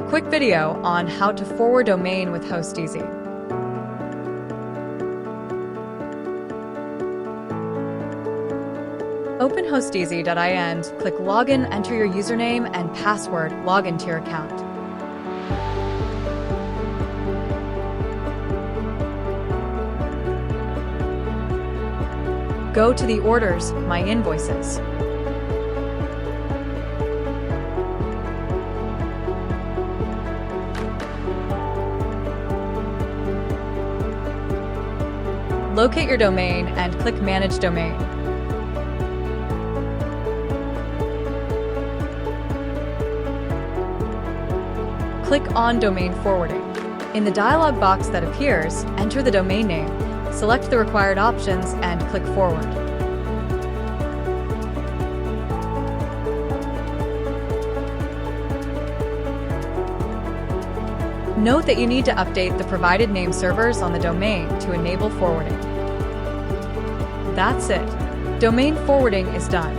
Quick video on how to forward domain with HostEasy. Open hosteasy.in, click Login, enter your username and password, log into your account. Go to the Orders, My Invoices. Locate your domain and click Manage Domain. Click on Domain Forwarding. In the dialog box that appears, enter the domain name, select the required options, and click Forward. Note that you need to update the provided name servers on the domain to enable forwarding. That's it. Domain forwarding is done.